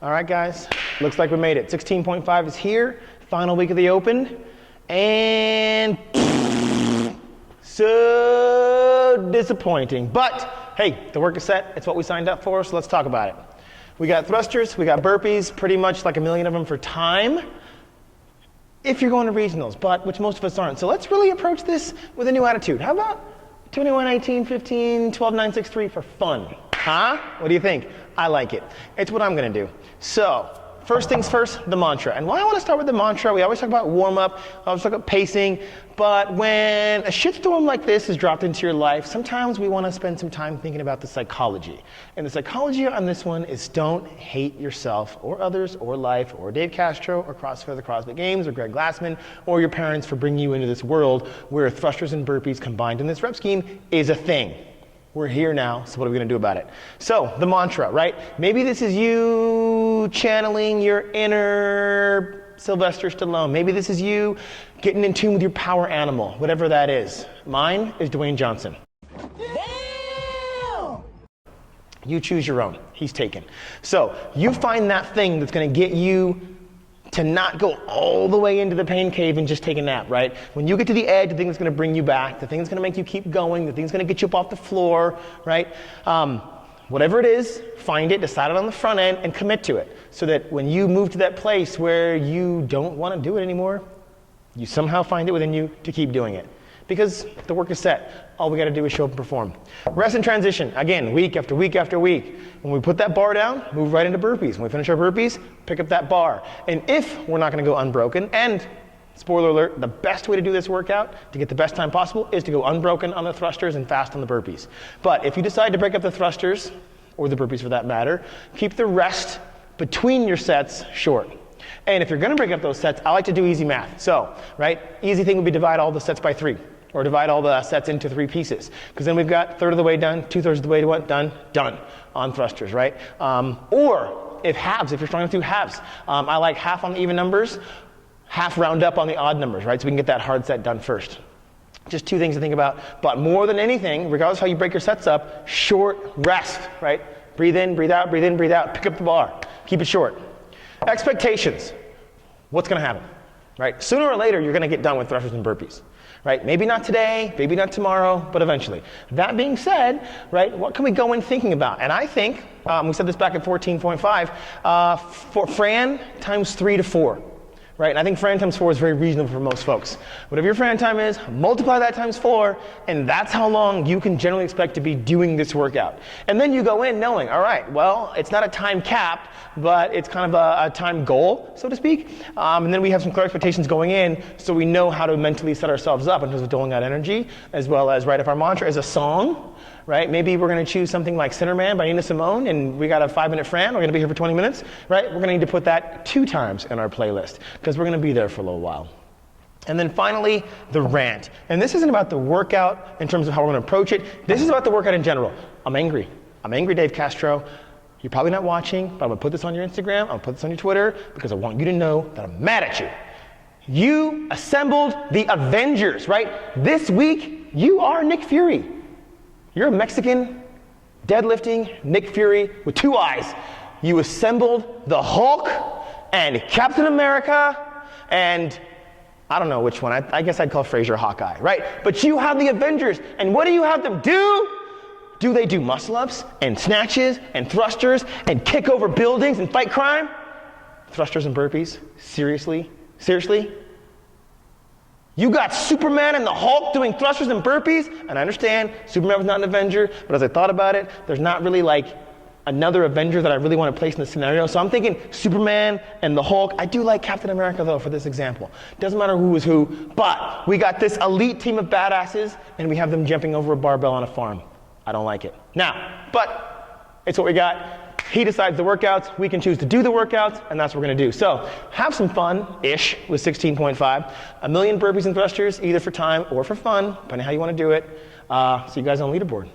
All right, guys, looks like we made it. 16.5 is here, final week of the Open, and so disappointing. But hey, the work is set. It's what we signed up for, so let's talk about it. We got thrusters, we got burpees, pretty much like a million of them for time, if you're going to regionals, but which most of us aren't. So let's really approach this with a new attitude. How about 21, 18, 15, 12, 9, 6, 3 for fun? Huh? What do you think? I like it. It's what I'm going to do. So, first things first, the mantra. And why I want to start with the mantra, we always talk about warm-up, I always talk about pacing, but when a shitstorm like this is dropped into your life, sometimes we want to spend some time thinking about the psychology. And the psychology on this one is don't hate yourself or others or life or Dave Castro or CrossFit the CrossFit Games or Greg Glassman or your parents for bringing you into this world where thrusters and burpees combined in this rep scheme is a thing. We're here now, so what are we going to do about it? So, the mantra, right? Maybe this is you channeling your inner Sylvester Stallone. Maybe this is you getting in tune with your power animal, whatever that is. Mine is Dwayne Johnson. Damn! You choose your own. He's taken. So, you find that thing that's going to get you to not go all the way into the pain cave and just take a nap, right? When you get to the edge, the thing that's going to bring you back, the thing that's going to make you keep going, the thing that's going to get you up off the floor, right? Whatever it is, find it, decide it on the front end, and commit to it. So that when you move to that place where you don't want to do it anymore, you somehow find it within you to keep doing it. Because the work is set. All we got to do is show up and perform. Rest and transition. Again, week after week after week. When we put that bar down, move right into burpees. When we finish our burpees, pick up that bar. And if we're not going to go unbroken, and spoiler alert, the best way to do this workout to get the best time possible is to go unbroken on the thrusters and fast on the burpees. But if you decide to break up the thrusters, or the burpees for that matter, keep the rest between your sets short. And if you're going to break up those sets, I like to do easy math. So, right, easy thing would be divide all the sets by 3. Or divide all the sets into 3 pieces. Because then we've got 1/3 of the way done, 2/3 of the way done on thrusters, right? Or if halves, if you're strong enough to do halves. I like half on the even numbers, half round up on the odd numbers, right? So we can get that hard set done first. Just 2 things to think about. But more than anything, regardless of how you break your sets up, short rest, right? Breathe in, breathe out, breathe in, breathe out. Pick up the bar. Keep it short. Expectations. What's going to happen, right? Sooner or later, you're going to get done with thrusters and burpees. Right? Maybe not today, maybe not tomorrow, but eventually. That being said, right, what can we go in thinking about? And I think, we said this back at 14.5, for Fran times 3 to 4. Right? And I think Fran times 4 is very reasonable for most folks. Whatever your Fran time is, multiply that times 4, and that's how long you can generally expect to be doing this workout. And then you go in knowing, all right, well, it's not a time cap, but it's kind of a time goal, so to speak. And then we have some clear expectations going in, so we know how to mentally set ourselves up in terms of doling out energy, as well as, right, if our mantra is a song, right? Maybe we're going to choose something like Sinner Man by Nina Simone, and we got a 5-minute Fran. We're going to be here for 20 minutes, right? We're going to need to put that 2 times in our playlist because we're going to be there for a little while. And then finally, the rant. And this isn't about the workout in terms of how we're going to approach it. This is about the workout in general. I'm angry. I'm angry, Dave Castro. You're probably not watching, but I'm going to put this on your Instagram. I'm going to put this on your Twitter because I want you to know that I'm mad at you. You assembled the Avengers, right? This week, you are Nick Fury. You're a Mexican, deadlifting Nick Fury with 2 eyes. You assembled the Hulk and Captain America and I don't know which one. I guess I'd call Frazier Hawkeye, right? But you have the Avengers, and what do you have them do? Do they do muscle-ups and snatches and thrusters and kick over buildings and fight crime? Thrusters and burpees? Seriously? Seriously? You got Superman and the Hulk doing thrusters and burpees, and I understand Superman was not an Avenger, but as I thought about it, there's not really like another Avenger that I really want to place in the scenario. So I'm thinking Superman and the Hulk. I do like Captain America though for this example. Doesn't matter who is who, but we got this elite team of badasses and we have them jumping over a barbell on a farm. I don't like it. Now, but it's what we got. He decides the workouts, we can choose to do the workouts, and that's what we're going to do. So have some fun-ish with 16.5. A million burpees and thrusters, either for time or for fun, depending on how you want to do it. See you guys on leaderboard.